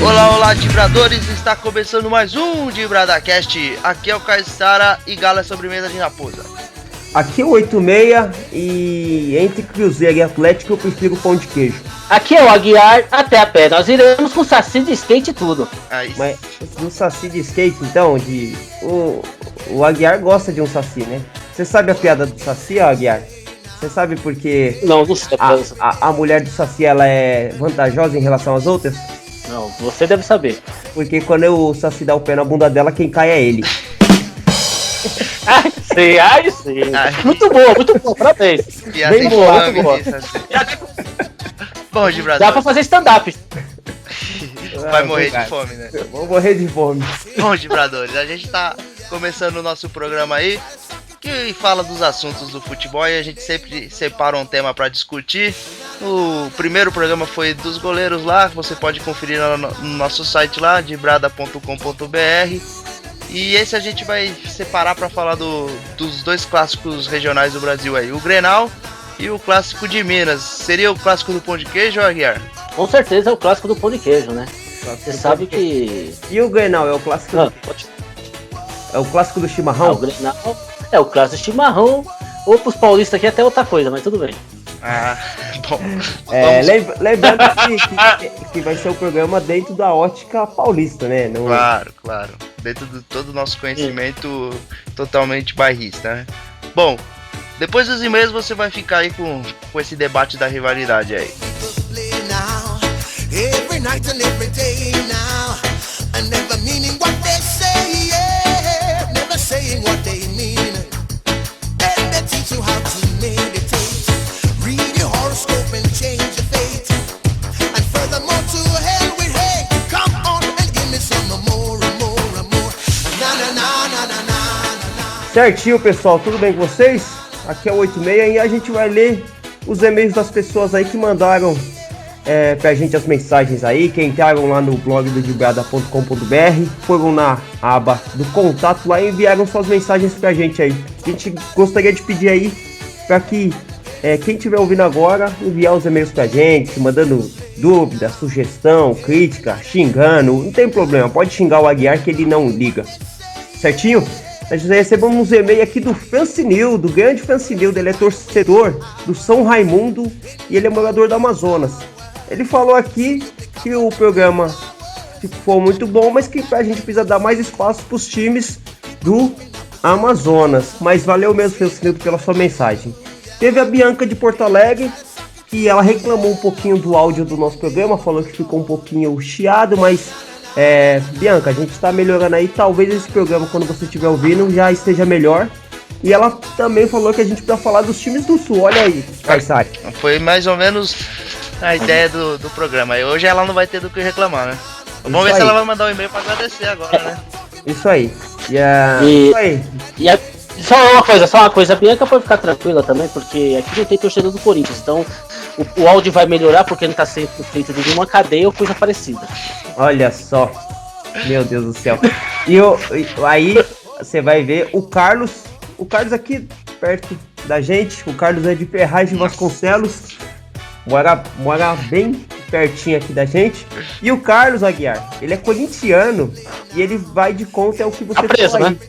Olá, Dibradores, está começando mais um DibradaCast. Aqui é o Caissara e Gala é sobremesa de raposa. Aqui é o 86 e entre Cruzeiro e Atlético eu prefiro pão de queijo. Aqui é o Aguiar, até a pé. Nós iremos com saci de skate e tudo. Mas no saci de skate, então, o Aguiar gosta de um saci, né? Você sabe a piada do saci, Aguiar? Você sabe porque não sei. A mulher do saci ela é vantajosa em relação às outras? Não, você deve saber. Porque quando o saci dá o pé na bunda dela, quem cai é ele. Ai, sei. Muito boa, parabéns. Bem boa, muito boa. Bom, Dibradores. Dá pra fazer stand-up. Vai morrer de fome, né? Vou morrer de fome. Bom, Dibradores, a gente tá começando o nosso programa aí, que fala dos assuntos do futebol e a gente sempre separa um tema pra discutir. O primeiro programa foi dos goleiros lá, você pode conferir no nosso site lá, dibrada.com.br. E esse a gente vai separar pra falar dos dois clássicos regionais do Brasil aí, o Grenal e o clássico de Minas. Seria o clássico do pão de queijo, Aguiar? Com certeza é o clássico do pão de queijo, né? Você sabe que... E o Grenal é o clássico... É o clássico do chimarrão? O Grenal é o clássico do chimarrão, ou pros paulistas aqui até outra coisa, mas tudo bem. Bom. Lembrando que vai ser o programa dentro da ótica paulista, né? Claro. Dentro de todo o nosso conhecimento totalmente bairrista, né? Bom, depois dos e-mails você vai ficar aí com esse debate da rivalidade aí. Certinho, pessoal, tudo bem com vocês? Aqui é o 86 e a gente vai ler os e-mails das pessoas aí que mandaram pra gente as mensagens aí, que entraram lá no blog do dibrada.com.br, foram na aba do contato lá e enviaram suas mensagens pra gente aí. A gente gostaria de pedir aí pra que quem estiver ouvindo agora enviar os e-mails pra gente, mandando dúvida, sugestão, crítica, xingando, não tem problema, pode xingar o Aguiar que ele não liga. Certinho? Nós recebemos uns e-mails aqui do Francinil, do grande Francinil, ele é torcedor do São Raimundo e ele é morador do Amazonas. Ele falou aqui que o programa ficou muito bom, mas que a gente precisa dar mais espaço para os times do Amazonas. Mas valeu mesmo, Francinil, pela sua mensagem. Teve a Bianca de Porto Alegre, que ela reclamou um pouquinho do áudio do nosso programa, falou que ficou um pouquinho chiado, mas... Bianca, a gente está melhorando aí, talvez esse programa, quando você estiver ouvindo, já esteja melhor. E ela também falou que a gente precisa falar dos times do Sul, olha aí, Caissara. Foi mais ou menos a ideia do programa, e hoje ela não vai ter do que reclamar, né? Vamos ver se ela vai mandar um e-mail para agradecer agora, né? Isso aí. Isso aí. Só uma coisa, a Bianca pode ficar tranquila também, porque aqui não tem torcedor do Corinthians, então o áudio vai melhorar porque não está sendo feito de nenhuma cadeia ou coisa parecida. Olha só, meu Deus do céu. Aí você vai ver o Carlos aqui perto da gente, o Carlos é de Ferraz de Vasconcelos, mora bem pertinho aqui da gente. E o Carlos Aguiar, ele é corintiano e ele vai de conta é o que você tá preso, falou aí. Né?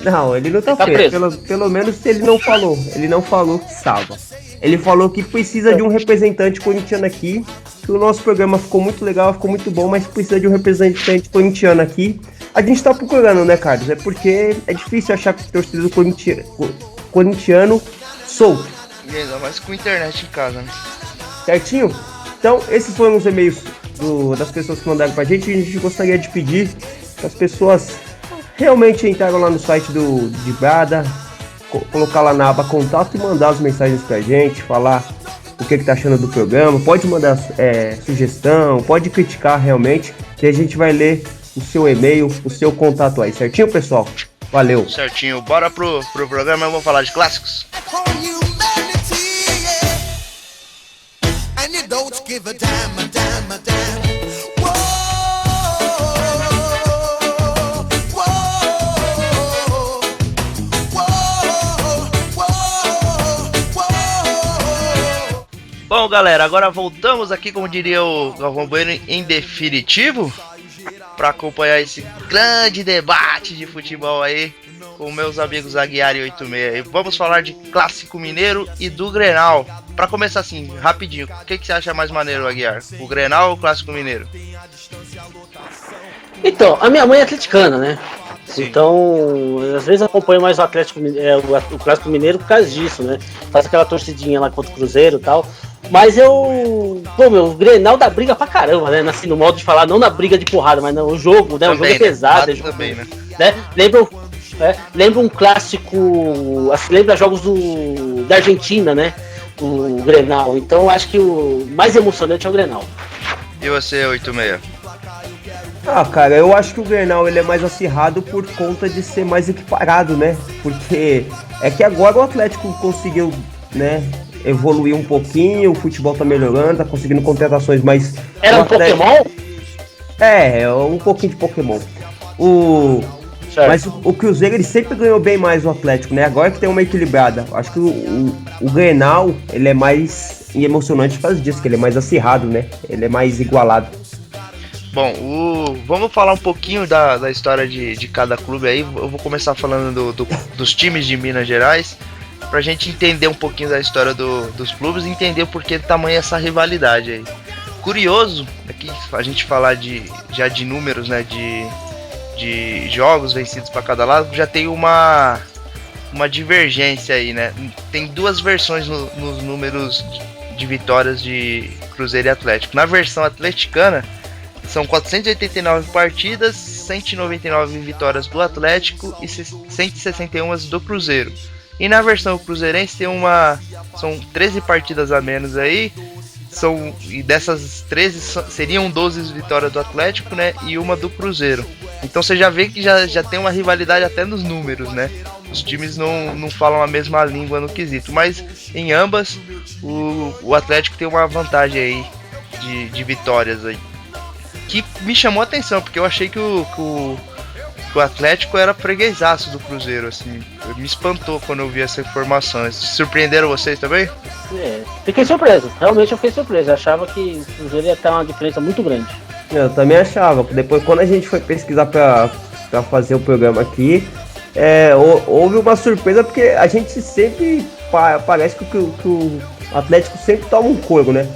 Não, ele não tá preso. Pelo menos ele não falou que estava. Ele falou que precisa de um representante corintiano aqui, que o nosso programa ficou muito legal, ficou muito bom, mas precisa de um representante corintiano aqui. A gente tá procurando, né, Carlos? É porque é difícil achar que o torcedor corintiano solto. Ainda mais com internet em casa, né? Certinho? Então, esses foram os e-mails das pessoas que mandaram pra gente. E a gente gostaria de pedir que as pessoas realmente entraram lá no site do Dibrada, colocar lá na aba contato e mandar as mensagens pra gente, falar o que tá achando do programa, pode mandar sugestão, pode criticar realmente, que a gente vai ler o seu e-mail, o seu contato aí, certinho, pessoal? Valeu. Certinho, bora pro programa, eu vou falar de clássicos. Bom, galera, agora voltamos aqui, como diria o Galvão Bueno, em definitivo, para acompanhar esse grande debate de futebol aí com meus amigos Aguiar e 86. Vamos falar de Clássico Mineiro e do Grenal. Para começar assim, rapidinho, o que você acha mais maneiro, Aguiar? O Grenal ou o Clássico Mineiro? Então, a minha mãe é atleticana, né? Sim. Então, às vezes eu acompanho mais o Clássico Mineiro por causa disso, né? Faz aquela torcidinha lá contra o Cruzeiro e tal. Mas o Grenal dá briga pra caramba, né? Assim, no modo de falar, não na briga de porrada, mas no jogo, né? Também, o jogo é pesado. Né? Também, né? Lembra um clássico, assim, lembra jogos da Argentina, né? O Grenal. Então, acho que o mais emocionante é o Grenal. E você, 86? Ah, cara, eu acho que o Grenal ele é mais acirrado por conta de ser mais equiparado, né? Porque é que agora o Atlético conseguiu, né, evoluir um pouquinho, o futebol tá melhorando, tá conseguindo contratações mais... Era um Pokémon? É um pouquinho de Pokémon. Mas o Cruzeiro ele sempre ganhou bem mais o Atlético, né? Agora que tem uma equilibrada. Acho que o Grenal ele é mais emocionante por causa disso, que ele é mais acirrado, né? Ele é mais igualado. Bom, vamos falar um pouquinho da história de cada clube aí. Eu vou começar falando dos times de Minas Gerais, pra gente entender um pouquinho da história dos clubes e entender o porquê do tamanho essa rivalidade aí. Curioso aqui a gente falar já de números, né, de jogos vencidos para cada lado, já tem uma divergência aí, né? Tem duas versões nos números de vitórias de Cruzeiro e Atlético. Na versão atleticana, são 489 partidas, 199 vitórias do Atlético e 161 do Cruzeiro. E na versão cruzeirense são 13 partidas a menos aí. E dessas 13 seriam 12 vitórias do Atlético, né, e uma do Cruzeiro. Então você já vê que já tem uma rivalidade até nos números, né? Os times não falam a mesma língua no quesito, mas em ambas o Atlético tem uma vantagem aí de vitórias aí, que me chamou a atenção, porque eu achei que o Atlético era freguesaço do Cruzeiro, assim, me espantou quando eu vi essa informação. Surpreenderam vocês também? Fiquei surpreso, realmente eu fiquei surpreso, eu achava que o Cruzeiro ia ter uma diferença muito grande. Eu também achava, depois quando a gente foi pesquisar pra fazer o programa aqui, houve uma surpresa, porque a gente sempre, parece que o Atlético sempre toma um couro, né?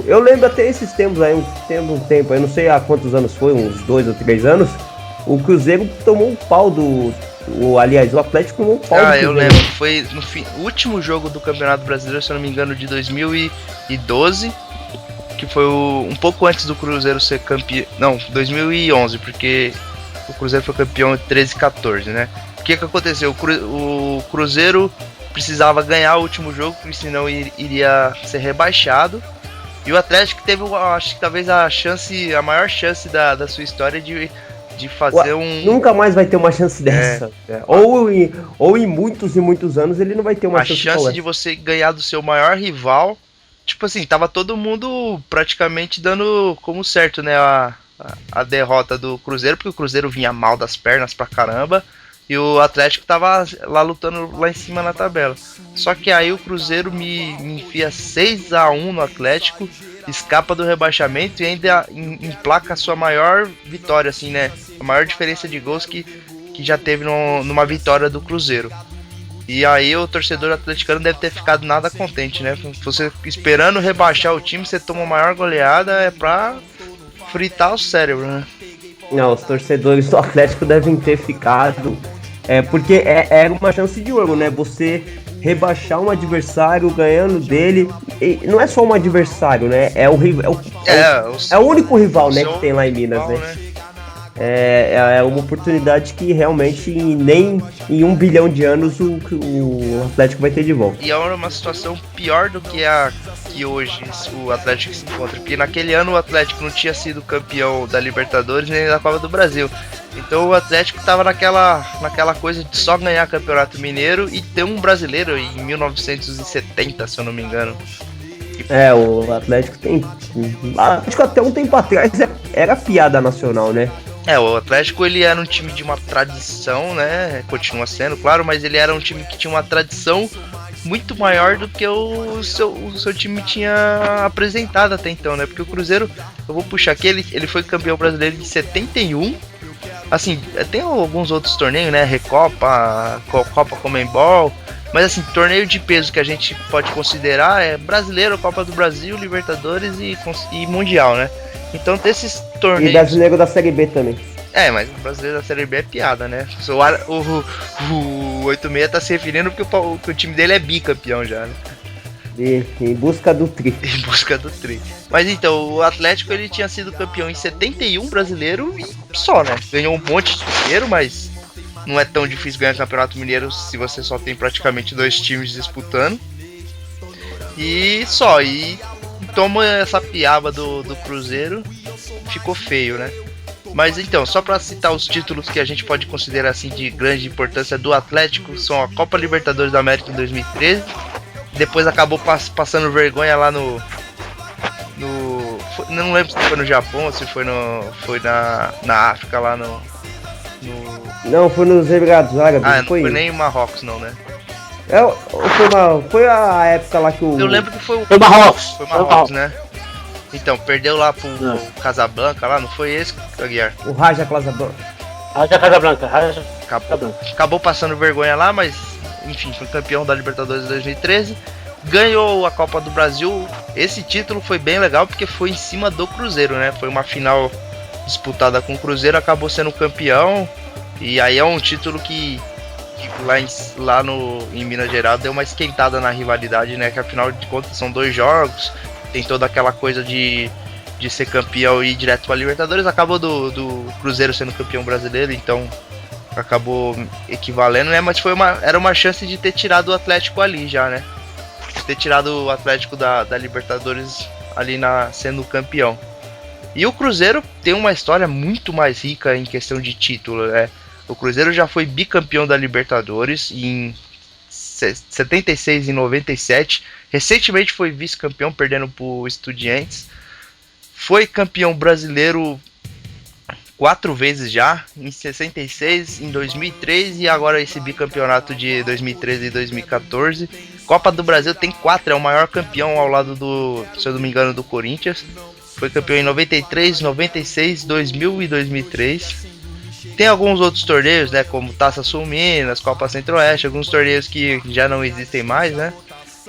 Eu lembro até esses tempos aí, um tempo, eu não sei há quantos anos foi, uns 2 ou 3 anos, o Cruzeiro tomou um pau aliás, o Atlético tomou um pau do Cruzeiro. Eu lembro, foi o último jogo do Campeonato Brasileiro, se eu não me engano, de 2012, que foi um pouco antes do Cruzeiro ser campeão, não, 2011, porque o Cruzeiro foi campeão em 13 e 14, né? O que aconteceu? O Cruzeiro precisava ganhar o último jogo, porque senão iria ser rebaixado. E o Atlético teve, acho que talvez a maior chance da sua história de fazer Nunca mais vai ter uma chance dessa. Ou em muitos e muitos anos ele não vai ter uma chance. A chance de você ganhar do seu maior rival, tipo assim, tava todo mundo praticamente dando como certo, né, a derrota do Cruzeiro, porque o Cruzeiro vinha mal das pernas pra caramba. E o Atlético tava lá lutando lá em cima na tabela. Só que aí o Cruzeiro me enfia 6-1 no Atlético, escapa do rebaixamento e ainda emplaca a sua maior vitória, assim, né? A maior diferença de gols que já teve numa vitória do Cruzeiro. E aí o torcedor atleticano deve ter ficado nada contente, né? Você esperando rebaixar o time, você toma a maior goleada, é pra fritar o cérebro, né? Não, os torcedores do Atlético devem ter ficado... porque era uma chance de ouro, né? Você rebaixar um adversário ganhando dele. E não é só um adversário, né? É o único rival, né, que tem lá em Minas, né? É uma oportunidade que realmente nem em 1 bilhão de anos o Atlético vai ter de volta. E é uma situação pior do que a que hoje o Atlético se encontra. Porque naquele ano o Atlético não tinha sido campeão da Libertadores nem da Copa do Brasil. Então o Atlético estava naquela coisa de só ganhar Campeonato Mineiro e ter um brasileiro em 1970, se eu não me engano. O Atlético tem... Acho que até um tempo atrás era piada nacional, né? O Atlético ele era um time de uma tradição, né? Continua sendo, claro, mas ele era um time que tinha uma tradição muito maior do que o seu time tinha apresentado até então, né? Porque o Cruzeiro, eu vou puxar aqui, ele foi campeão brasileiro de 71. Assim, tem alguns outros torneios, né? Recopa, Copa Comembol. Mas assim, torneio de peso que a gente pode considerar é Brasileiro, Copa do Brasil, Libertadores e Mundial, né? Então desses torneios... E Brasileiro da Série B também. Mas o Brasileiro da Série B é piada, né? O 86 tá se referindo porque o time dele é bicampeão já, né? Em busca do tri. Em busca do tri. Mas então, o Atlético ele tinha sido campeão em 71 brasileiro e só, né? Ganhou um monte de dinheiro, mas não é tão difícil ganhar campeonato mineiro se você só tem praticamente 2 times disputando. E só, e toma essa piaba do Cruzeiro, ficou feio, né? Mas então, só para citar os títulos que a gente pode considerar assim de grande importância do Atlético, são a Copa Libertadores da América em 2013, depois acabou passando vergonha lá no não lembro se foi no Japão ou se foi na África lá no Não, foi nos Emirados Árabes. não foi nem em Marrocos não, né? Foi a época lá que o... Eu lembro que foi Marrocos. Foi Marrocos, né? Então, perdeu lá pro Casablanca lá, não foi esse, Aguiar? O Raja Casablanca. Acabou passando vergonha lá, mas enfim, foi campeão da Libertadores de 2013. Ganhou a Copa do Brasil. Esse título foi bem legal porque foi em cima do Cruzeiro, né? Foi uma final disputada com o Cruzeiro, acabou sendo campeão. E aí é um título que em Minas Gerais deu uma esquentada na rivalidade, né? Que afinal de contas são 2 jogos. Tem toda aquela coisa de ser campeão e ir direto para a Libertadores. Acabou do Cruzeiro sendo campeão brasileiro, então acabou equivalendo, né? Mas era uma chance de ter tirado o Atlético ali já, né? De ter tirado o Atlético da Libertadores ali sendo campeão. E o Cruzeiro tem uma história muito mais rica em questão de título, né? O Cruzeiro já foi bicampeão da Libertadores em 76 e 97. Recentemente foi vice-campeão, perdendo para o Estudiantes. Foi campeão brasileiro 4 vezes já, em 66, em 2003 e agora esse bicampeonato de 2013 e 2014. Copa do Brasil tem 4, é o maior campeão ao lado se eu não me engano, do Corinthians. Foi campeão em 93, 96, 2000 e 2003. Tem alguns outros torneios, né, como Taça Sul Minas, Copa Centro-Oeste, alguns torneios que já não existem mais, né?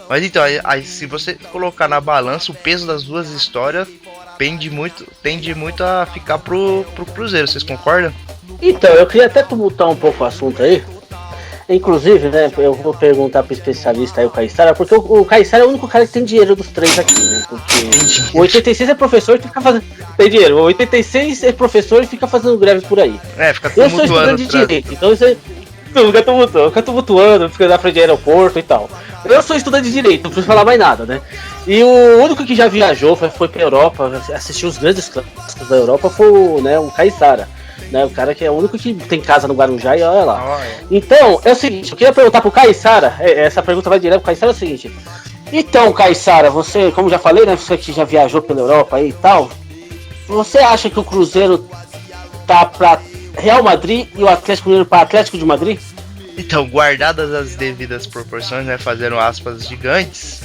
Mas então, aí, se você colocar na balança, o peso das duas histórias tende muito a ficar pro Cruzeiro, vocês concordam? Então, eu queria até tumultar um pouco o assunto aí. Inclusive, né, eu vou perguntar pro especialista aí, o Caissara, porque o Caissara é o único cara que tem dinheiro dos 3 aqui, né? Porque o 86 é professor e fica fazendo... Tem dinheiro, o 86 é professor e fica fazendo greve por aí. Fica tumultuando. Eu sou estudante de direito, então isso aí... Fica tumultuando, fica na frente do aeroporto e tal. Eu sou estudante de direito, não preciso falar mais nada, né? E o único que já viajou, foi pra Europa, assistiu os grandes clássicos da Europa, foi o Caissara. Né, o cara que é o único que tem casa no Guarujá e olha lá. Então, é o seguinte, eu queria perguntar pro Caissara, essa pergunta vai direto pro Caissara, é o seguinte. Então, Caissara, você, como já falei, né, você que já viajou pela Europa aí e tal, você acha que o Cruzeiro tá pra Real Madrid e o Atlético Mineiro pra Atlético de Madrid? Então, guardadas as devidas proporções, né, fazendo aspas gigantes,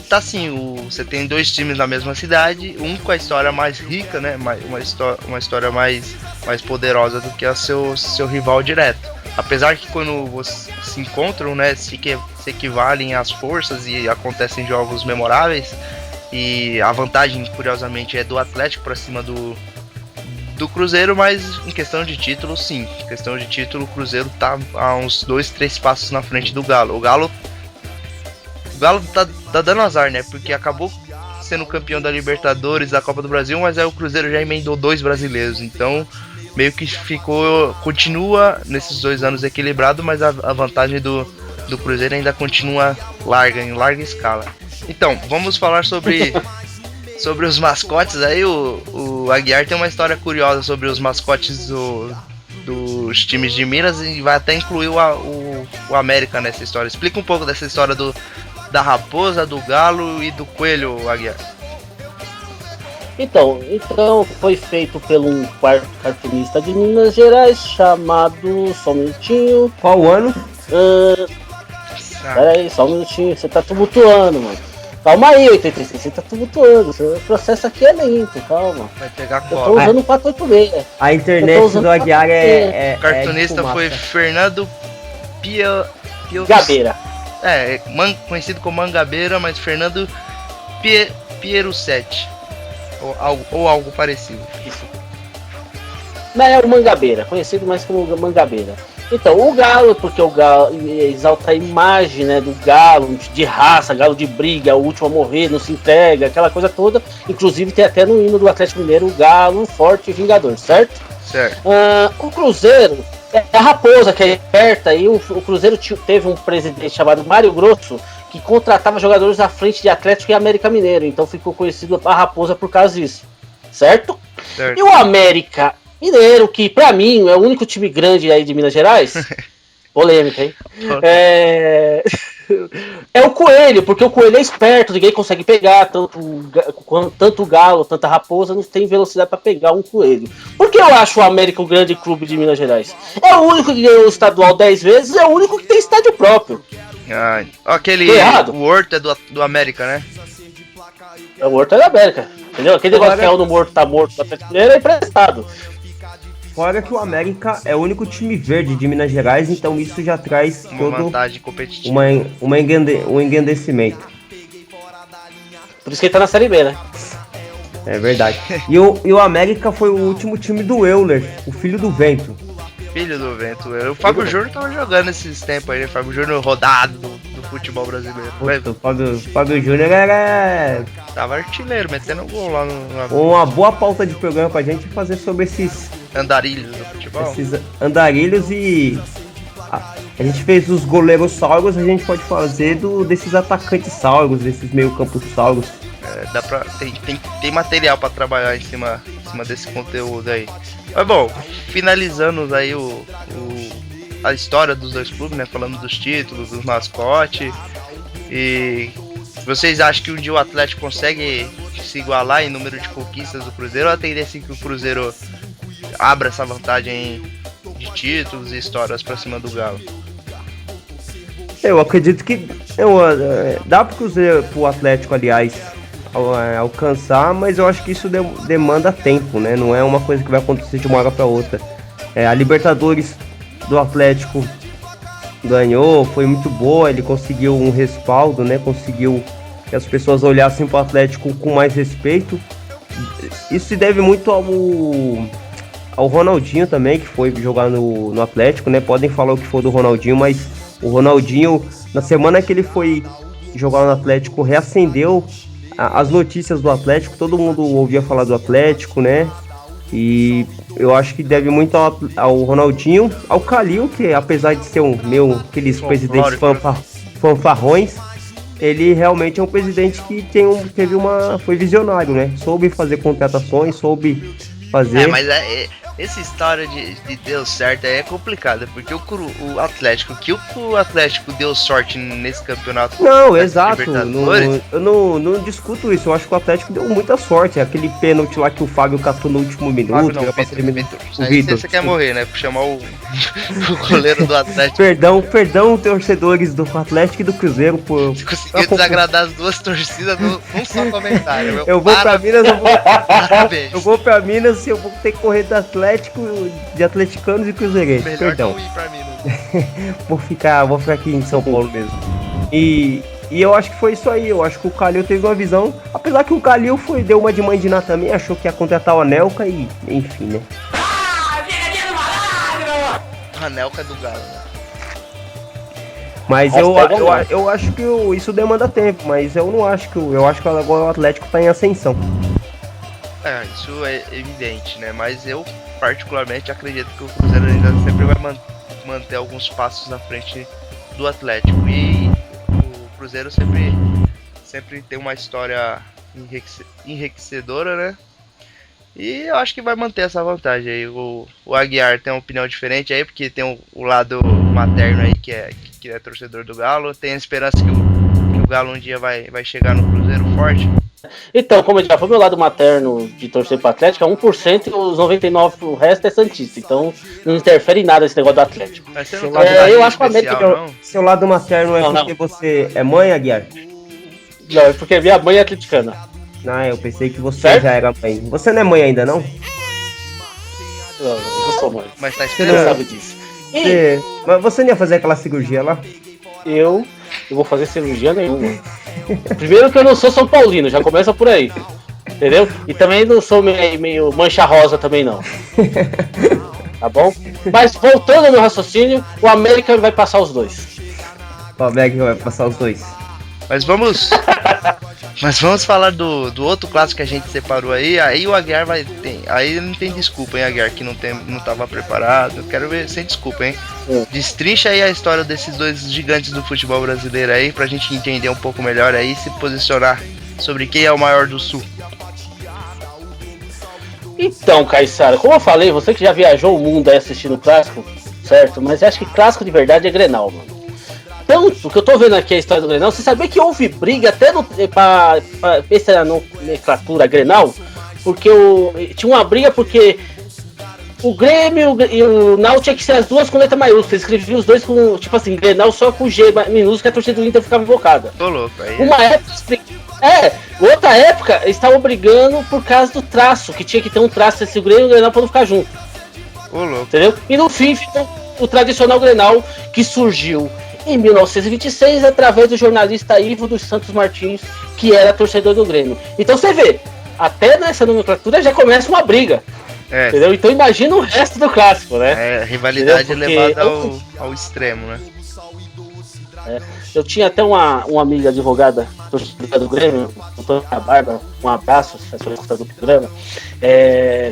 tá assim, você tem 2 times na mesma cidade, um com a história mais rica, né, uma história mais poderosa do que a seu rival direto. Apesar que quando vocês se encontram, né, se equivalem às forças e acontecem jogos memoráveis, e a vantagem, curiosamente, é do Atlético para cima do Cruzeiro, mas em questão de título, sim. Em questão de título, o Cruzeiro tá a uns 2-3 passos na frente do Galo. O Galo tá dando azar, né? Porque acabou sendo campeão da Libertadores, da Copa do Brasil, mas aí o Cruzeiro já emendou 2 brasileiros. Então, meio que continua nesses 2 anos equilibrado, mas a vantagem do Cruzeiro ainda continua em larga escala. Então, vamos falar sobre os mascotes aí. O Aguiar tem uma história curiosa sobre os mascotes dos times de Minas e vai até incluir o América nessa história. Explica um pouco dessa história da raposa, do galo e do coelho, Aguiar. Então foi feito por um cartunista de Minas Gerais chamado, só um minutinho. Qual ano? Peraí, só um minutinho, você tá tumultuando, mano. Calma aí, 86, você tá tumultuando. O processo aqui é lento, calma. Vai pegar cola. Eu tô usando o 486. A internet do Aguiar é. O cartunista foi Fernando Gabeira. Conhecido como Mangabeira, mas Fernando Pieruccetti. Ou algo parecido. Isso. Não, é o Mangabeira, conhecido mais como Mangabeira. Então, o galo, porque o galo exalta a imagem, né, do galo, de raça, galo de briga, o último a morrer, não se entrega, aquela coisa toda. Inclusive tem até no hino do Atlético Mineiro o galo forte e vingador, certo? Certo. O Cruzeiro é a raposa que é esperta, e o Cruzeiro teve um presidente chamado Mário Grosso que contratava jogadores à frente de Atlético e América Mineiro, então ficou conhecido a raposa por causa disso, certo? E o América Mineiro, que pra mim é o único time grande aí de Minas Gerais, polêmica, hein? É o coelho, porque o coelho é esperto, ninguém consegue pegar, tanto o galo, tanto a raposa, não tem velocidade pra pegar um coelho. Por que eu acho o América um grande clube de Minas Gerais? É o único que ganhou o estadual 10 vezes, é o único que tem estádio próprio. O Horto é do América, né? O Horto é da América, entendeu? Aquele negócio que é o do morto tá morto, o Atlético Mineiro é emprestado. Fora que o América é o único time verde de Minas Gerais, então isso já traz uma vantagem competitiva, um engrandecimento. Por isso que ele tá na Série B, né? É verdade. E o América foi o último time do Euler, o filho do vento. Filho do vento. O Fábio Júnior tava jogando esses tempos aí, né? Fábio Júnior rodado do futebol brasileiro. O Fábio Júnior tava artilheiro, metendo gol lá no... Uma boa pauta de programa pra gente fazer sobre esses andarilhos do futebol. Esses andarilhos e... A gente fez os goleiros sauros, a gente pode fazer desses atacantes sauros, desses meio-campos sauros. Tem material pra trabalhar em cima desse conteúdo aí. Mas bom, finalizando aí a história dos dois clubes, né? Falando dos títulos, dos mascotes. E vocês acham que um dia o Atlético consegue se igualar em número de conquistas do Cruzeiro, ou a tendência é que o Cruzeiro abra essa vantagem de títulos e histórias pra cima do Galo? Eu acredito que dá pro Atlético, aliás, alcançar, mas eu acho que isso demanda tempo, né? Não é uma coisa que vai acontecer de uma hora para outra. A Libertadores do Atlético ganhou, foi muito boa, ele conseguiu um respaldo, né? Conseguiu que as pessoas olhassem para o Atlético com mais respeito. Isso se deve muito ao Ronaldinho também, que foi jogar no Atlético, né? Podem falar o que for do Ronaldinho, mas o Ronaldinho, na semana que ele foi jogar no Atlético, reacendeu as notícias do Atlético, todo mundo ouvia falar do Atlético, né? E eu acho que deve muito ao Ronaldinho, ao Calil, que apesar de ser aqueles presidentes fanfarrões, ele realmente é um presidente que foi visionário, né? Soube fazer contratações, soube fazer... mas essa história de deu certo é complicada, porque o Atlético, o Atlético deu sorte nesse campeonato. Não, exato, eu não discuto isso, eu acho que o Atlético deu muita sorte, aquele pênalti lá que o Fábio catou no último minuto. O Vitor. Você quer morrer, né, por chamar o goleiro do Atlético. Perdão, torcedores do Atlético e do Cruzeiro por... Você conseguiu desagradar as duas torcidas num só comentário. Eu vou pra Minas, eu vou pra Minas e eu vou ter que correr do Atlético, de atleticanos e cruzeirenses. Perdão. Não ir pra Minas. vou ficar aqui em São Paulo mesmo. E eu acho que foi isso aí. Eu acho que o Calil teve uma visão. Apesar que o Calil deu uma de Mandiná também, achou que ia contratar o Anelka e enfim, né? A Anelka do Galo, né? Mas eu acho que isso demanda tempo, mas eu não acho que eu acho que agora o Atlético tá em ascensão. Isso é evidente, né? Mas eu particularmente acredito que o Cruzeiro ainda sempre vai manter alguns passos na frente do Atlético, e o Cruzeiro sempre sempre tem uma história enriquecedora, né? E eu acho que vai manter essa vantagem aí. O Aguiar tem uma opinião diferente aí, porque tem o lado materno aí, que é torcedor do Galo. Tem a esperança que o Galo um dia vai chegar no Cruzeiro forte. Então, como eu já falei, meu lado materno de torcer pro Atlético é 1% e os 99% o resto é Santista. Então não interfere em nada esse negócio do Atlético. Mas você não eu acho que o América. Seu lado materno é porque você é mãe, Aguiar? Não, é porque minha mãe é atleticana. Não, eu pensei que você já era mãe. Você não é mãe ainda, não? Não, eu sou mãe. Mas tá Você não esperando. sabe disso. Mas você não ia fazer aquela cirurgia lá? Eu vou fazer cirurgia nenhuma. Primeiro que eu não sou São Paulino, já começa por aí. Entendeu? E também não sou meio mancha rosa também não. Tá bom? Mas voltando ao meu raciocínio, o América vai passar os dois. O América vai passar os dois. Mas vamos falar do outro clássico que a gente separou aí. Aí o Aguiar vai ter. Aí não tem desculpa, hein, Aguiar, que não tava preparado. Quero ver sem desculpa, hein? Destrincha aí a história desses dois gigantes do futebol brasileiro aí, pra gente entender um pouco melhor aí, se posicionar sobre quem é o maior do Sul. Então, Caissara, como eu falei, você que já viajou o mundo aí assistindo clássico, certo? Mas eu acho que clássico de verdade é Grenal, mano. Tanto que eu tô vendo aqui a história do Grenal, você sabia que houve briga até pra ver se era nomenclatura Grenal? Porque tinha uma briga porque o Grêmio e o Náutico tinha que ser as duas com letra maiúscula. Eles escreviam os dois com, tipo assim, Grenal só com G minúsculo, que a torcida do Inter ficava invocada. Tô louco aí. Uma época, outra época, eles estavam brigando por causa do traço, que tinha que ter um traço desse Grêmio e o Grenal pra não ficar junto. Ô, louco. Entendeu? E no fim ficou o tradicional Grenal que surgiu em 1926, através do jornalista Ivo dos Santos Martins, que era torcedor do Grêmio. Então você vê, até nessa nomenclatura já começa uma briga. Entendeu? Então imagina o resto do clássico, né? Rivalidade levada ao extremo, né? Eu tinha até uma amiga advogada torcedora do Grêmio, a Bárbara, um abraço, se for escutando do programa,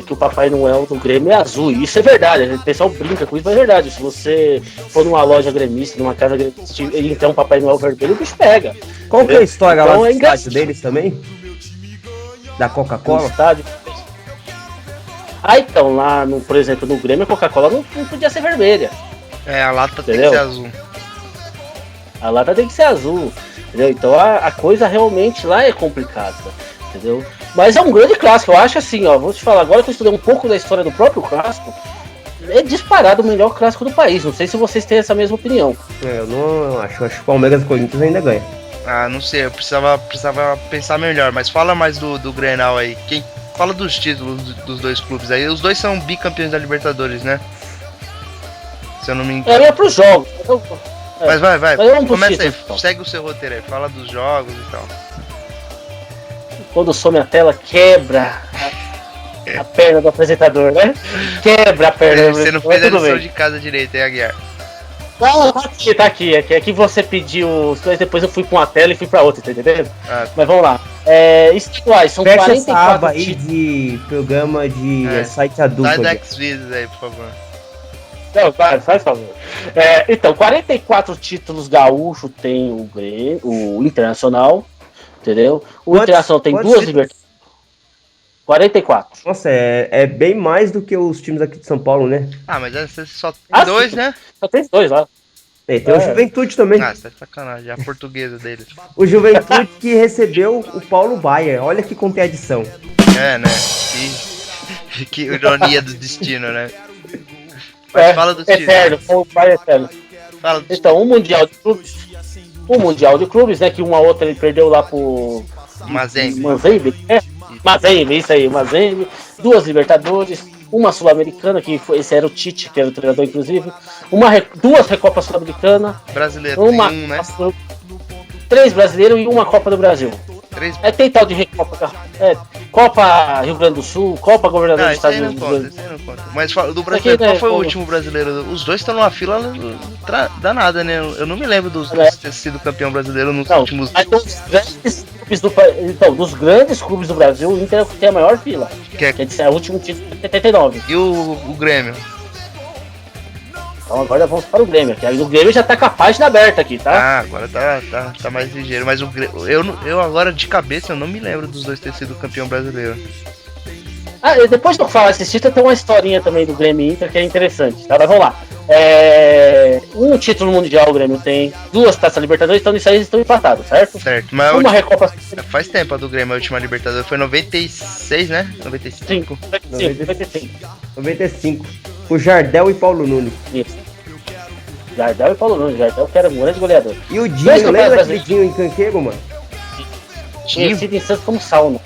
que o Papai Noel do Grêmio é azul, e isso é verdade, o pessoal brinca com isso, mas é verdade. Se você for numa loja gremista, numa casa gremista, e tem um Papai Noel vermelho, o bicho pega. Qual que é a história então, lá do estádio deles também? Da Coca-Cola? Então, lá, por exemplo, no Grêmio, a Coca-Cola não podia ser vermelha. A lata entendeu? Tem que ser azul. A lata tem que ser azul, entendeu? Então a coisa realmente lá é complicada, entendeu? Mas é um grande clássico, eu acho assim, ó, vou te falar, agora que eu estudei um pouco da história do próprio clássico, é disparado o melhor clássico do país, não sei se vocês têm essa mesma opinião. Eu não acho que o Palmeiras e Corinthians ainda ganha. Não sei, eu precisava pensar melhor, mas fala mais do Grenal aí. Fala dos títulos dos dois clubes aí, os dois são bicampeões da Libertadores, né? Se eu não me engano. É pros jogos. Mas vai, começa aí, então. Segue o seu roteiro aí, fala dos jogos e tal. Quando some a tela, quebra a perna do apresentador, né? Quebra a perna. Você não fez a lição de casa direito, hein, Aguiar? Não, tá aqui. É que você pediu, depois eu fui pra uma tela e fui pra outra, tá entendendo? Mas vamos lá. Estaduais, são fecha 44 essa aba aí de programa de site adulto. Sai da Xvideos aí, por favor. Não, faz favor. Então, 44 títulos gaúcho tem o Internacional, entendeu? O Internacional tem duas Libertadores. 44. Nossa, é bem mais do que os times aqui de São Paulo, né? Mas só tem dois, né? Só tem dois lá. Tem o Juventude também. Você tá de sacanagem, a portuguesa deles. O Juventude que recebeu o Paulo Baier, olha que contradição. Né? Que ironia do destino, né? Mas fala do time. Eterno, o pai eterno. Então, o Mundial de Clubes, né? Que uma outra ele perdeu lá pro Mazembe. Mazembe, isso aí, Mazembe. Duas Libertadores, uma Sul-Americana, que esse era o Tite, que era o treinador, inclusive. Duas Recopas Sul-Americanas. Brasileiro, né? 3 brasileiros e uma Copa do Brasil. Tem tal de Recopa. Copa Rio Grande do Sul, Copa Governador do Estado do Rio. Isso aí não conta. Mas do brasileiro, qual foi o último brasileiro? Os dois estão numa fila danada, né? Eu não me lembro dos ter sido campeão brasileiro nos últimos. Dos grandes clubes do Brasil, o Inter tem a maior fila. Que é o último título de 79. E o Grêmio? Então agora vamos para o Grêmio, que aí o Grêmio já tá com a página aberta aqui, tá? Ah, agora tá mais ligeiro, mas eu agora de cabeça eu não me lembro dos dois ter sido campeão brasileiro. Ah, depois que eu falar esse título, tem uma historinha também do Grêmio e Inter que é interessante, tá? Mas vamos lá. Um título mundial o Grêmio tem, 2 taças Libertadores, então nisso aí eles estão empatados, certo? Certo, mas uma Recopa... faz tempo a do Grêmio, a última Libertadores, foi 96, né? 95? 95. O Jardel e Paulo Nunes. Isso. Jardel e Paulo Nunes, Jardel que era um grande goleador. E o Dinho, lembra daquele Dinho em Canqueiro, mano? Conhecido em Santos como Sauna.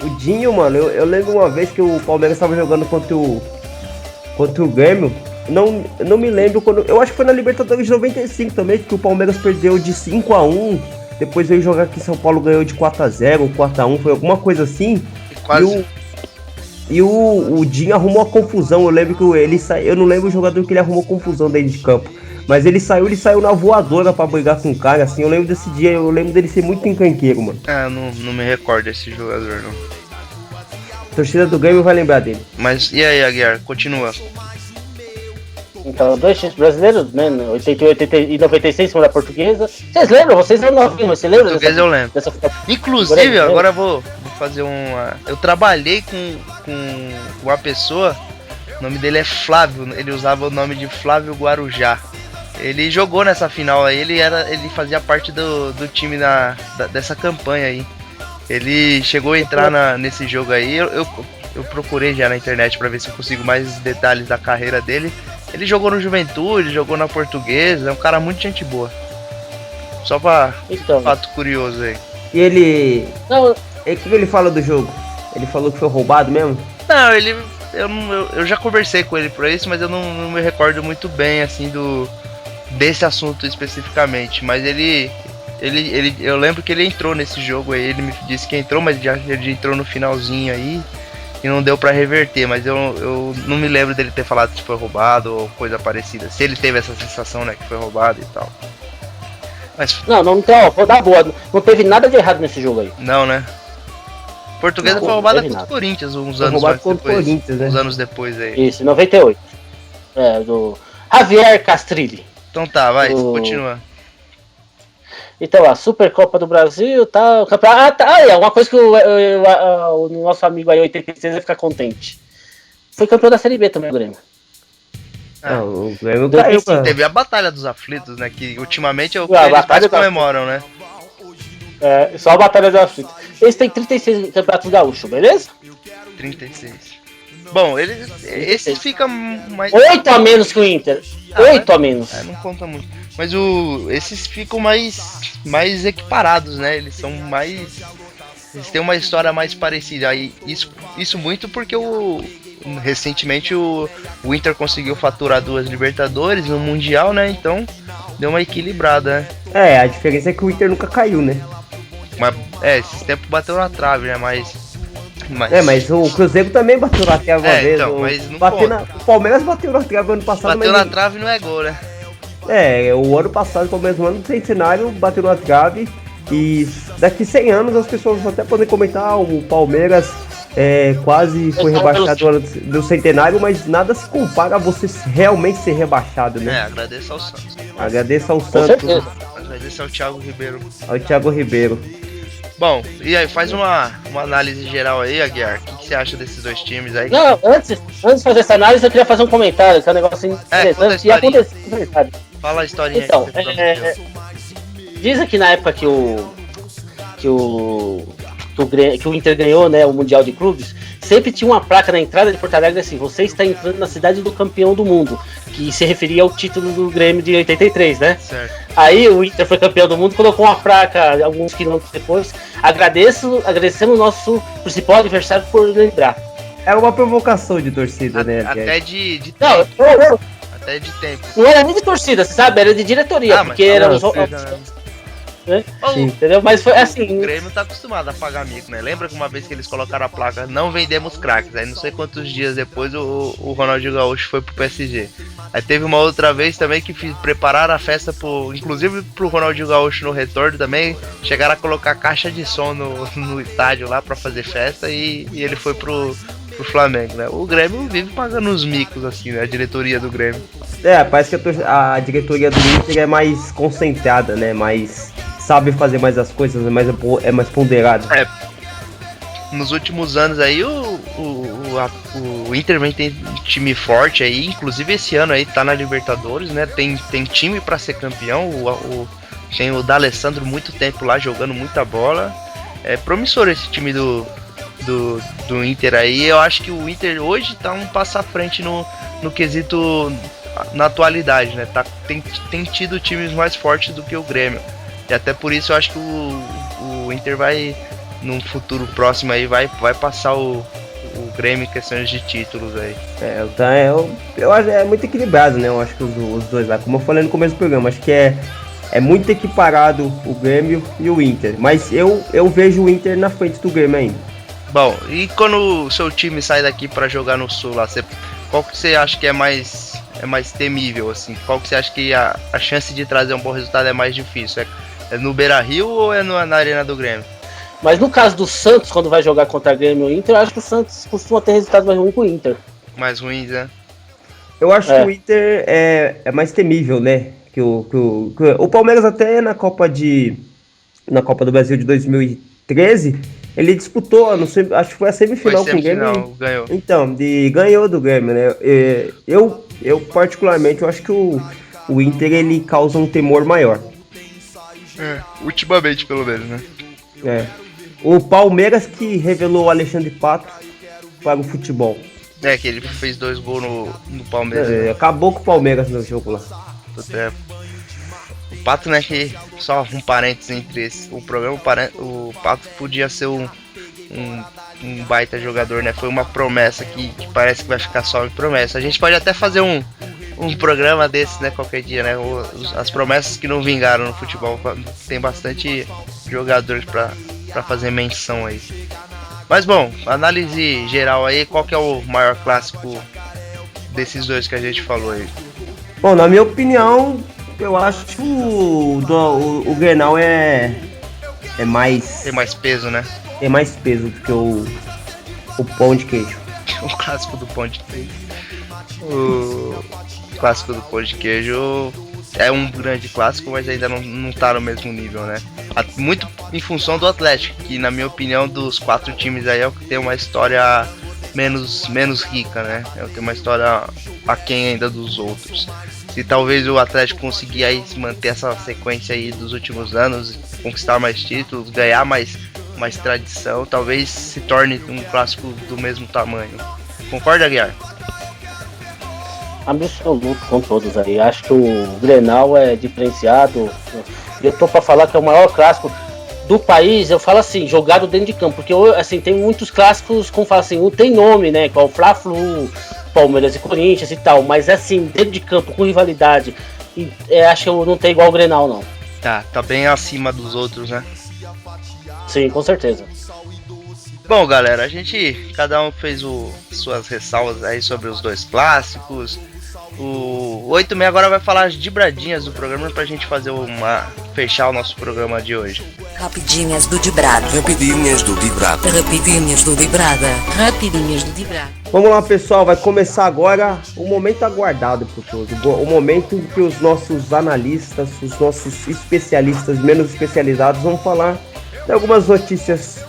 O Dinho, mano, eu lembro uma vez que o Palmeiras estava jogando contra o Grêmio. Não me lembro quando. Eu acho que foi na Libertadores de 95 também, que o Palmeiras perdeu de 5-1. Depois veio jogar aqui em São Paulo, ganhou de 4-0, 4-1, foi alguma coisa assim. Quase. E o Dinho arrumou a confusão. Eu lembro que ele saiu. Eu não lembro o jogador que ele arrumou confusão dentro de campo. Mas ele saiu na voadora pra brigar com o cara, assim. Eu lembro desse dia, eu lembro dele ser muito encrenqueiro, mano. Ah, eu não me recordo desse jogador, não. A torcida do Grêmio vai lembrar dele. Mas e aí, Aguiar? Continua. Então, 2 títulos brasileiros, né? 88 e 96, cima da Portuguesa. Vocês lembram? Vocês eram novinhos, mas você lembra? Portuguesa eu lembro. Inclusive, agora eu vou fazer uma... Eu trabalhei com uma pessoa, o nome dele é Flávio, ele usava o nome de Flávio Guarujá. Ele jogou nessa final aí, ele fazia parte do time dessa campanha aí. Ele chegou a entrar nesse jogo aí, eu procurei já na internet pra ver se eu consigo mais detalhes da carreira dele. Ele jogou no Juventude, jogou na Portuguesa, é um cara muito gente boa. Só pra fato curioso aí. E ele... O que ele fala do jogo? Ele falou que foi roubado mesmo? Não, eu já conversei com ele por isso, mas eu não me recordo muito bem, assim, desse assunto especificamente. Mas eu lembro que ele entrou nesse jogo aí, ele me disse que entrou, mas ele entrou no finalzinho aí. E não deu pra reverter, mas eu não me lembro dele ter falado que foi roubado ou coisa parecida. Se ele teve essa sensação, né, que foi roubado e tal. Mas... Não tem, vou dar boa. Não teve nada de errado nesse jogo aí. Não, né? Portuguesa foi roubada contra o Corinthians uns anos depois. Né? Uns anos depois aí. Isso, 98. Do Javier Castrilli. Então tá, vai, continua. Então, a Supercopa do Brasil, tá, o campeonato... uma coisa que o nosso amigo aí, 86, vai ficar contente. Foi campeão da Série B também, o Grêmio. O Grêmio caiu, teve a Batalha dos Aflitos, né, que ultimamente é o que eles mais comemoram, né? Só a Batalha dos Aflitos. Eles têm 36 campeonatos gaúchos, beleza? 36. Bom, esse fica mais... 8 a menos que o Inter. 8 a menos. Não conta muito. Mas esses ficam mais equiparados, né? Eles são mais... Eles têm uma história mais parecida. Aí, isso muito porque recentemente o Inter conseguiu faturar 2 Libertadores no Mundial, né? Então deu uma equilibrada, né? A diferença é que o Inter nunca caiu, né? Esses tempos bateu na trave, né? Mas o Cruzeiro também bateu na trave uma vez. Então, mas não o Palmeiras bateu na trave ano passado. Bateu na trave não é gol, né? O ano passado, o mesmo ano sem cenário, bateu na trave. E daqui 100 anos as pessoas até podem comentar, o Palmeiras quase foi rebaixado do centenário, mas nada se compara a você realmente ser rebaixado, né? Agradeço ao Santos. Agradeço ao Santos. Agradeço ao Thiago Ribeiro. Ao Thiago Ribeiro. Bom, e aí, faz uma análise geral aí, Aguiar. O que você acha desses dois times aí? Não, antes de fazer essa análise, eu queria fazer um comentário, que é um negócio interessante. Fala a historinha. Então, dizem que na época que o Inter ganhou, né, o Mundial de Clubes, sempre tinha uma placa na entrada de Porto Alegre assim: você está entrando na cidade do campeão do mundo, que se referia ao título do Grêmio de 83, né? Certo. Aí o Inter foi campeão do mundo, colocou uma placa alguns quilômetros depois: agradecemos o nosso principal adversário por lembrar. É uma provocação de torcida, né? Até de tempo. Não, até de tempo. Não era nem de torcida, você sabe? Era de diretoria, porque era né? Entendeu? Mas foi assim. O Grêmio tá acostumado a pagar mico, né? Lembra que uma vez que eles colocaram a placa "não vendemos craques", aí não sei quantos dias depois o Ronaldinho Gaúcho foi pro PSG. Aí teve uma outra vez também que prepararam a festa inclusive pro Ronaldinho Gaúcho no retorno também, chegaram a colocar caixa de som no estádio lá pra fazer festa e ele foi pro Flamengo, né? O Grêmio vive pagando os micos assim, né? A diretoria do Grêmio. Parece que a diretoria do Inter é mais concentrada, né? Sabe fazer mais as coisas, é mais ponderado. Nos últimos anos aí o Inter vem tem um time forte aí, inclusive esse ano aí tá na Libertadores, né? Tem time pra ser campeão, tem o D'Alessandro muito tempo lá jogando muita bola. É promissor esse time do Inter aí. Eu acho que o Inter hoje tá um passo à frente no quesito na atualidade, né? Tem tido times mais fortes do que o Grêmio. E até por isso eu acho que o Inter vai, num futuro próximo aí, vai passar o Grêmio em questões de títulos aí. Eu acho que é muito equilibrado, né? Eu acho que os dois lá, como eu falei no começo do programa, acho que é muito equiparado o Grêmio e o Inter. Mas eu vejo o Inter na frente do Grêmio ainda. Bom, e quando o seu time sai daqui pra jogar no Sul lá, qual que você acha que é mais temível, assim? Qual que você acha que a chance de trazer um bom resultado é mais difícil? É no Beira-Rio ou é na Arena do Grêmio? Mas no caso do Santos, quando vai jogar contra o Grêmio ou Inter, eu acho que o Santos costuma ter resultado mais ruim que o Inter. Mais ruins, né? Eu acho que o Inter é mais temível, né? Que o Palmeiras até na Copa do Brasil de 2013, ele disputou, acho que foi a semifinal com o Grêmio. Ganhou. Então, ganhou do Grêmio, né? Eu particularmente, eu acho que o Inter, ele causa um temor maior. Ultimamente, pelo menos, né? O Palmeiras que revelou o Alexandre Pato para o futebol. Que ele fez 2 gols no Palmeiras. Né? Acabou com o Palmeiras no jogo lá. O Pato, né, que só um parênteses entre esse, o programa, o Pato podia ser um baita jogador, né? Foi uma promessa que parece que vai ficar só em promessa. A gente pode até fazer um programa desse, né, qualquer dia, né? As promessas que não vingaram no futebol. Tem bastante jogadores pra fazer menção aí. Mas bom, análise geral aí, qual que é o maior clássico desses dois que a gente falou aí? Bom, na minha opinião, eu acho que o Grenal é mais... Tem mais peso, né? Tem mais peso do que o pão de queijo. O clássico do pão de queijo. O clássico do pão de queijo é um grande clássico, mas ainda não tá no mesmo nível, né? Muito em função do Atlético, que na minha opinião dos 4 times aí é o que tem uma história menos rica, né? Tem uma história aquém ainda dos outros. Se talvez o Atlético conseguir aí manter essa sequência aí dos últimos anos, conquistar mais títulos, ganhar mais tradição, talvez se torne um clássico do mesmo tamanho. Concorda, Aguiar? Absoluto com todos aí. Acho que o Grenal é diferenciado. Eu tô pra falar que é o maior clássico do país. Eu falo assim, jogado dentro de campo, porque assim, tem muitos clássicos, como fala assim, tem nome, né? Qual o Fla-Flu, Palmeiras e Corinthians e tal, mas assim, dentro de campo, com rivalidade, acho que não tem igual o Grenal, não. Tá bem acima dos outros, né? Sim, com certeza. Bom, galera, cada um fez suas ressalvas aí sobre os dois clássicos. O 86 agora vai falar as dibradinhas do programa pra gente fechar o nosso programa de hoje. Rapidinhas do Dibrada. Rapidinhas do Dibrada. Rapidinhas do Dibrada. Rapidinhas do Dibrada. Vamos lá, pessoal, vai começar agora o momento aguardado por todos. O momento que os nossos analistas, os nossos especialistas menos especializados vão falar de algumas notícias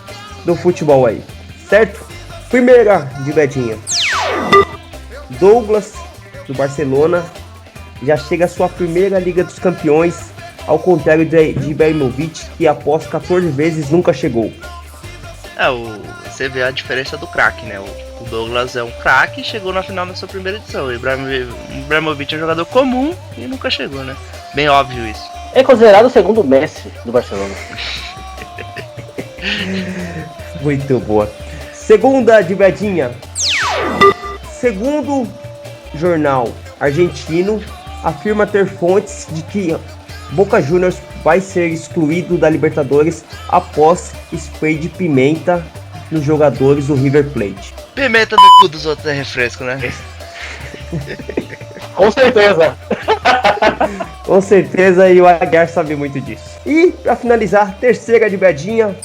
do futebol aí, certo? Primeira dibradinha. Douglas do Barcelona já chega à sua primeira Liga dos Campeões, ao contrário de Ibrahimovic, que após 14 vezes nunca chegou. Você vê a diferença do craque, né? O Douglas é um craque e chegou na final na sua primeira edição. O Ibrahimovic é um jogador comum e nunca chegou, né? Bem óbvio isso. É considerado o segundo Messi do Barcelona. Muito boa. Segunda dibradinha. Segundo jornal argentino afirma ter fontes de que Boca Juniors vai ser excluído da Libertadores após spray de pimenta nos jogadores do River Plate. Pimenta no cu dos outros é refresco, né? Com certeza. Com certeza, e o Aguiar sabe muito disso. E pra finalizar, terceira dibradinha.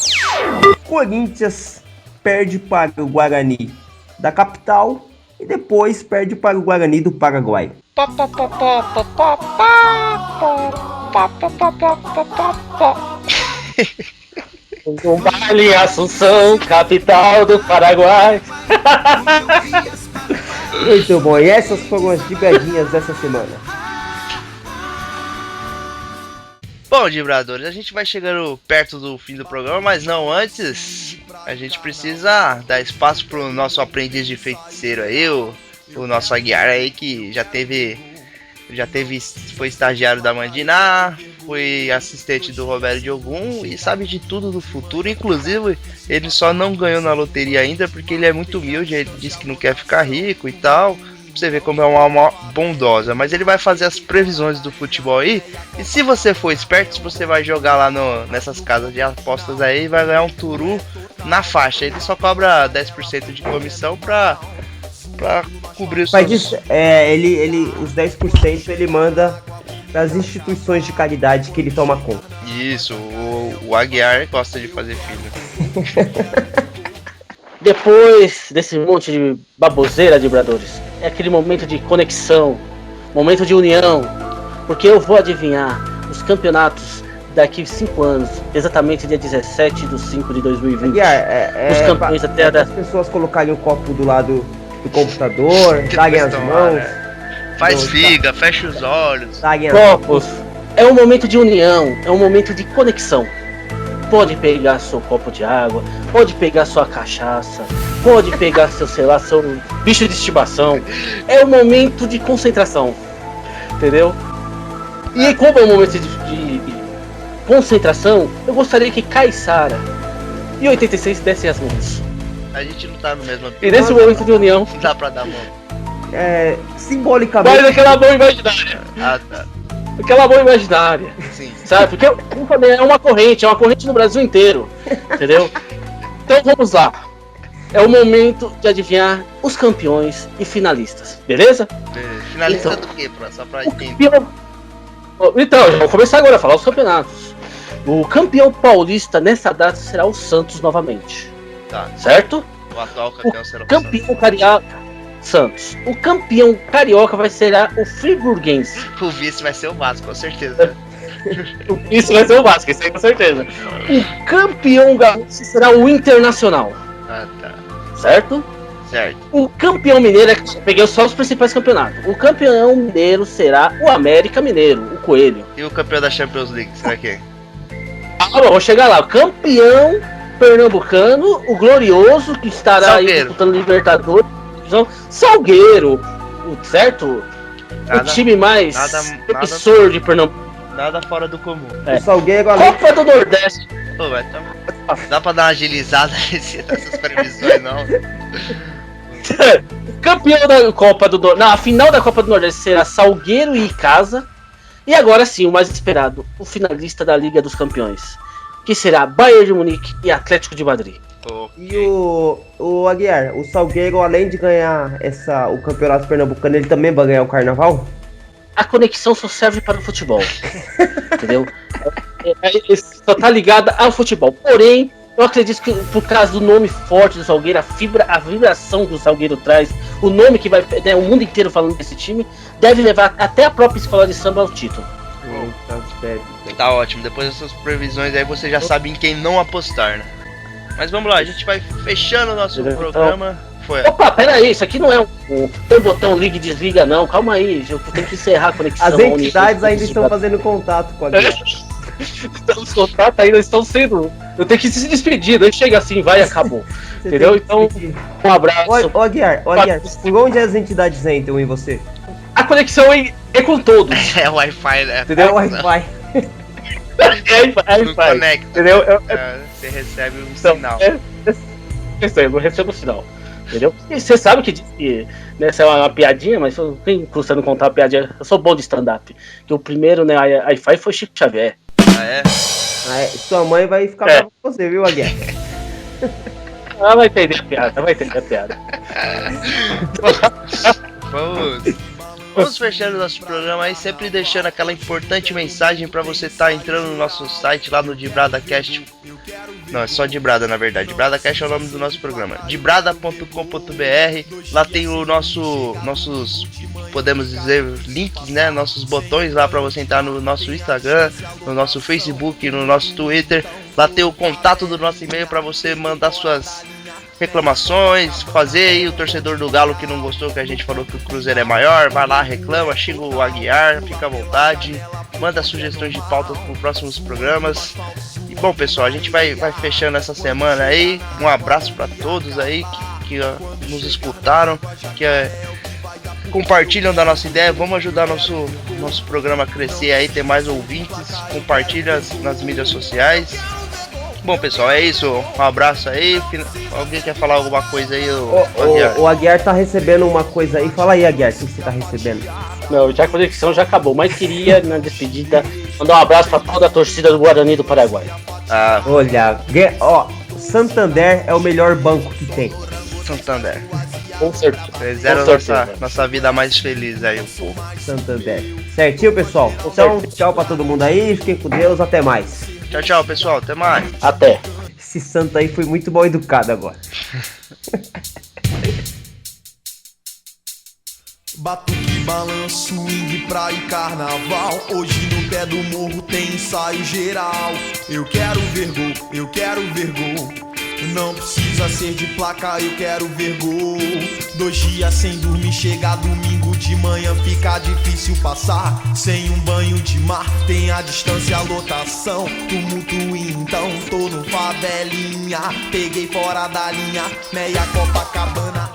Corinthians perde para o Guarani da capital e depois perde para o Guarani do Paraguai. Um baile em Assunção, capital do Paraguai. Muito bom, e essas foram as dibradinhas dessa semana. Bom, Dibradores, a gente vai chegando perto do fim do programa, mas não antes. A gente precisa dar espaço pro nosso aprendiz de feiticeiro aí, o nosso Aguiar aí, que foi estagiário da Mandiná, foi assistente do Roberto Diogum e sabe de tudo do futuro. Inclusive, ele só não ganhou na loteria ainda porque ele é muito humilde, ele disse que não quer ficar rico e tal. Pra você ver como é uma alma bondosa. Mas ele vai fazer as previsões do futebol aí. E se você for esperto, você vai jogar lá nessas casas de apostas aí, vai ganhar um turu na faixa. Ele só cobra 10% de comissão pra cobrir os Mas isso, os 10% ele manda para as instituições de caridade que ele toma conta. Isso, o Aguiar gosta de fazer filho. Depois desse monte de baboseira, Dibradores, é aquele momento de conexão, momento de união, porque eu vou adivinhar os campeonatos daqui 5 anos, exatamente dia 17 de 5 de 2020. Os campeões até as pessoas colocarem o copo do lado do computador, darem as mãos. Faz figa, fecha os olhos. Copos. É um momento de união, é um momento de conexão. Pode pegar seu copo de água, pode pegar sua cachaça, pode pegar seu bicho de estimação. É um momento de concentração, entendeu? E como é um momento de concentração, eu gostaria que Caissara e 86 dessem as mãos. A gente não tá no mesmo ambiente. E nesse momento de união, Não dá pra dar mão. Simbolicamente. mas aquela mão imaginária. Ah, tá. Aquela mão imaginária. Sim. Sabe? Porque como eu falei, é uma corrente no Brasil inteiro. Entendeu? Então vamos lá. É o momento de adivinhar os campeões e finalistas. Beleza? Finalista Então, do quê? Só pra entender. Então, já vou começar agora a falar os campeonatos. O campeão paulista nessa data será o Santos novamente. Tá. Certo? O atual campeão será o Campeão carioca. Santos. O campeão carioca vai ser o Friburguense. O vice vai ser o Vasco, com certeza. Isso vai ser o Vasco, isso aí com certeza. O campeão gaúcho será o Internacional. Ah, tá. Certo? Certo. O campeão mineiro, peguei só os principais campeonatos. O campeão mineiro será o América Mineiro, o Coelho. E o campeão da Champions League, será quem? Ah, vou chegar lá. O campeão pernambucano, o Glorioso, que estará aí disputando Libertadores. Salgueiro, certo? O time mais promissor de Pernambuco. Nada fora do comum. O Salgueiro Copa do Nordeste. Pô, vai dá pra dar uma agilizada nessas previsões, não? Campeão da Copa do Nordeste. Na final da Copa do Nordeste será Salgueiro e Icasa. E agora sim, o mais esperado, o finalista da Liga dos Campeões, que será Bayern de Munique e Atlético de Madrid. E o Aguiar, o Salgueiro, além de ganhar o campeonato pernambucano, ele também vai ganhar o Carnaval? A conexão só serve para o futebol. Entendeu? Só tá ligada ao futebol. Porém, eu acredito que por causa do nome forte do Salgueiro, a vibração que o Salgueiro traz, o nome que vai, né, o mundo inteiro falando desse time, deve levar até a própria escola de samba ao título. Tá ótimo, depois dessas previsões aí você já sabe em quem não apostar, né? Mas vamos lá, a gente vai fechando o nosso programa. Opa, pera aí, isso aqui não é um botão liga e desliga não, calma aí, eu tenho que encerrar a conexão. As entidades ainda estão fazendo contato com a gente. Os contatos ainda estão sendo... Eu tenho que se despedir, não chega assim, vai e acabou. Entendeu? Então, um abraço. Ô Aguiar, por onde as entidades entram em você? A conexão é com todos. É Wi-Fi, né? Entendeu? É Wi-Fi. Não conecta. Entendeu? Você recebe um sinal. Eu recebo o sinal. Entendeu? E você sabe que essa é uma piadinha, mas quem custa não contar uma piadinha? Eu sou bom de stand-up. Que o primeiro, né, Wi-Fi foi Chico Xavier. Ah, é? Sua mãe vai ficar brava com você, viu, Aguiar? Ela vai entender a piada, vai entender a piada. Vamos Vamos fechando nosso programa aí, sempre deixando aquela importante mensagem para você estar entrando no nosso site lá no DibradaCast. Não, é só Dibrada na verdade. DibradaCast é o nome do nosso programa. Dibrada.com.br. Lá tem o nossos, podemos dizer, links, né? Nossos botões lá para você entrar no nosso Instagram, no nosso Facebook, no nosso Twitter. Lá tem o contato do nosso e-mail para você mandar suas reclamações, fazer aí o torcedor do Galo que não gostou que a gente falou que o Cruzeiro é maior, vai lá, reclama, xinga o Aguiar, fica à vontade, manda sugestões de pautas para os próximos programas. E bom, pessoal, a gente vai fechando essa semana aí. Um abraço para todos aí que nos escutaram, que compartilham da nossa ideia. Vamos ajudar nosso programa a crescer aí, ter mais ouvintes. Compartilha nas mídias sociais. Bom, pessoal, é isso. Um abraço aí. Alguém quer falar alguma coisa aí? O Aguiar tá recebendo uma coisa aí. Fala aí, Aguiar, o que você tá recebendo? Não, já a conexão já acabou, mas queria, na despedida, mandar um abraço pra toda a torcida do Guarani do Paraguai. Olha, Santander é o melhor banco que tem. Santander. Com certeza. Fizeram nossa vida mais feliz aí, um pouco. Santander. Certinho, pessoal? Então, tchau pra todo mundo aí. Fiquem com Deus. Até mais. Tchau, tchau, pessoal. Até mais. Até. Esse santo aí foi muito mal educado agora. Batuque, balanço, swing, praia e carnaval. Hoje no pé do morro tem ensaio geral. Eu quero ver gol, eu quero ver gol. Não precisa ser de placa, eu quero ver gol. 2 dias sem dormir, chega domingo de manhã, fica difícil passar. Sem um banho de mar, tem a distância, a lotação. Tumulto então, tô no favelinha. Peguei fora da linha, meia Copacabana.